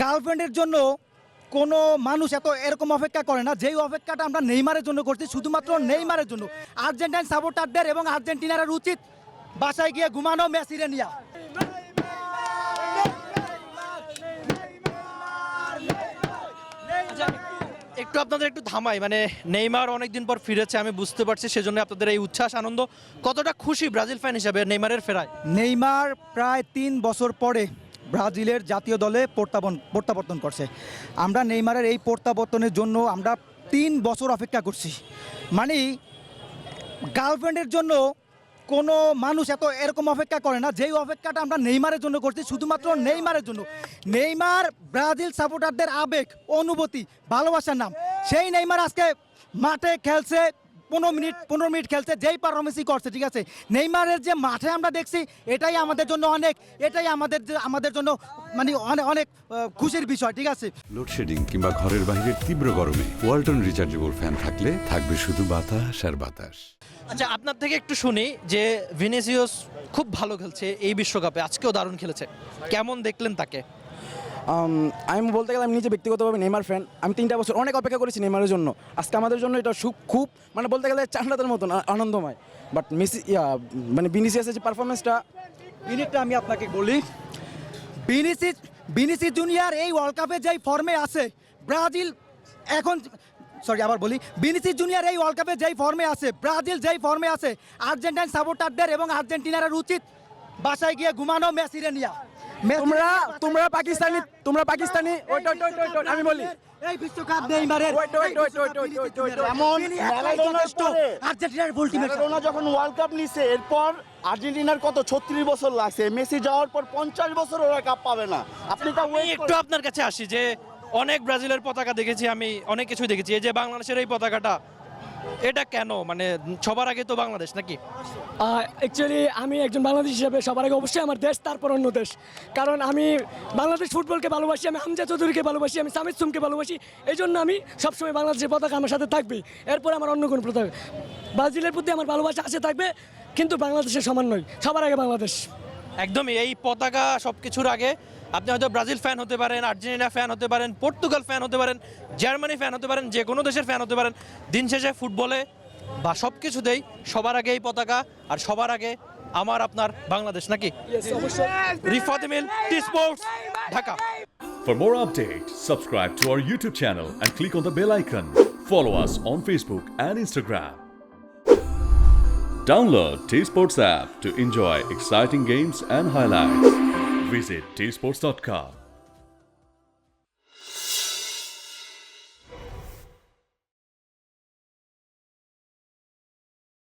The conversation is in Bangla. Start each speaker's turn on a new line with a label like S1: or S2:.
S1: গার্লফ্রেন্ডের জন্য কোনো মানুষ এরকম অপেক্ষা করে না, যেই অপেক্ষাটা আমরা নেইমারের জন্য করছি, শুধুমাত্র নেইমারের জন্য। আর্জেন্টাইন সাপোর্টারদের এবং আর্জেন্টিনার উচিত বাসায় গিয়ে ঘুমানো মেসিরে নিয়া।
S2: একটু আপনাদের একটু থামাই, মানে নেইমার অনেকদিন পর ফিরেছে, আমি বুঝতে পারছি, সেজন্য আপনাদের এই উচ্ছ্বাস আনন্দ। কতটা খুশি ব্রাজিল ফ্যান হিসেবে নেইমারের ফেরায়?
S1: নেইমার প্রায় 3 বছর পরে ব্রাজিলের জাতীয় দলে প্রত্যাবর্তন করছে। আমরা নেইমারের এই প্রত্যাবর্তনের জন্য আমরা 3 বছর অপেক্ষা করছি। মানে গার্লফ্রেন্ডের জন্য কোনো মানুষ এরকম অপেক্ষা করে না, যেই অপেক্ষাটা আমরা নেইমারের জন্য করছি, শুধুমাত্র নেইমারের জন্য। নেইমার ব্রাজিল সাপোর্টারদের আবেগ, অনুভূতি, ভালোবাসার নাম। সেই নেইমার আজকে মাঠে খেলছে, 15 মিনিট খেলছে, যেই পারফরমেন্সই করছে, ঠিক আছে। নেইমারের যে মাঠে আমরা দেখছি, এটাই আমাদের জন্য অনেক, এটাই আমাদের জন্য মানে অনেক খুশির বিষয়, ঠিক আছে।
S3: লোডশেডিং কিংবা ঘরের বাইরের তীব্র গরমে ওয়ালটন রিচার্জেবল ফ্যান থাকলে থাকবে শুধু বাতাস আর বাতাস।
S2: আচ্ছা, আপনার থেকে একটু শুনি যে ভিনিসিয়াস খুব ভালো খেলছে এই বিশ্বকাপে, আজকেও দারুণ খেলেছে, কেমন দেখলেন তাকে?
S4: আমি বলতে গেলে আমি নিজে ব্যক্তিগতভাবে নেইমার ফ্যান। আমি 3টা বছর অনেক অপেক্ষা করেছি নেইমারের জন্য। আজকে আমাদের জন্য এটা সুখ, খুব মানে বলতে গেলে চান্দাদের মতন আনন্দময়। বাট মানে ভিনিসিয়াসের যে পারফরমেন্সটা,
S1: মিনিটটা আমি আপনাকে বলি, ভিনিসিয়াস জুনিয়র এই ওয়ার্ল্ড কাপে যেই ফর্মে আছে, ব্রাজিল এখন ভিনিসিয়াস জুনিয়র এই ওয়ার্ল্ড কাপে যেই ফর্মে আছে, ব্রাজিল যেই ফর্মে আছে, আর্জেন্টাইন সাপোর্টারদের এবং আর্জেন্টিনার উচিত বাসায় গিয়ে ঘুমানো মেসিরে নিয়া।
S4: তোমরা পাকিস্তানি আমি বলি
S1: এই বিশ্বকাপ নেইমারের
S5: এমন
S1: আর্জেন্টিনার আলটিমেট
S5: ম্যারাডোনা যখন ওয়ার্ল্ড কাপ নিছে, এরপর আর্জেন্টিনার কত 36 বছর লাগছে, মেসি যাওয়ার পর 50 বছর ওরা কাপ পাবে না। আপনি তা
S2: আমি একটু আপনার কাছে আসি যে অনেক ব্রাজিলের পতাকা দেখেছি, আমি অনেক কিছুই দেখেছি, এই যে বাংলাদেশের এই পতাকাটা, এটা কেন? মানে সবার আগে তো বাংলাদেশ নাকি?
S6: অ্যাকচুয়ালি আমি একজন বাংলাদেশ হিসেবে সবার আগে অবশ্যই আমার দেশ, তারপর অন্য দেশ। কারণ আমি বাংলাদেশ ফুটবলকে ভালোবাসি, আমি হামজা চৌধুরীকে ভালোবাসি, আমি সামিদ সুমকে ভালোবাসি। এই জন্য আমি সবসময় বাংলাদেশের পতাকা আমার সাথে থাকবে, এরপর আমার অন্য কোনো পতাকা। ব্রাজিলের প্রতি আমার ভালোবাসা আছে, থাকবে, কিন্তু বাংলাদেশের সমান নয়, সবার আগে বাংলাদেশ।
S2: একদমই, এই পতাকা সব কিছুর আগে। আপনি হয়তো ব্রাজিল ফ্যান হতে পারেন, আর্জেন্টিনা ফ্যান হতে পারেন, পর্তুগাল ফ্যান হতে পারেন, জার্মানি ফ্যান হতে পারেন, যে কোনো দেশের ফ্যান হতে পারেন, দিন শেষে ফুটবলে বা সব কিছুতেই সবার আগে এই পতাকা, আর সবার আগে আমার আপনার বাংলাদেশ নাকি? Rifat Emil, T sports, Dhaka.
S7: For more updates, subscribe to our YouTube channel and click on the bell icon. Follow us on Facebook and Instagram. Download T Sports app to enjoy exciting games and highlights. Visit tsports.com.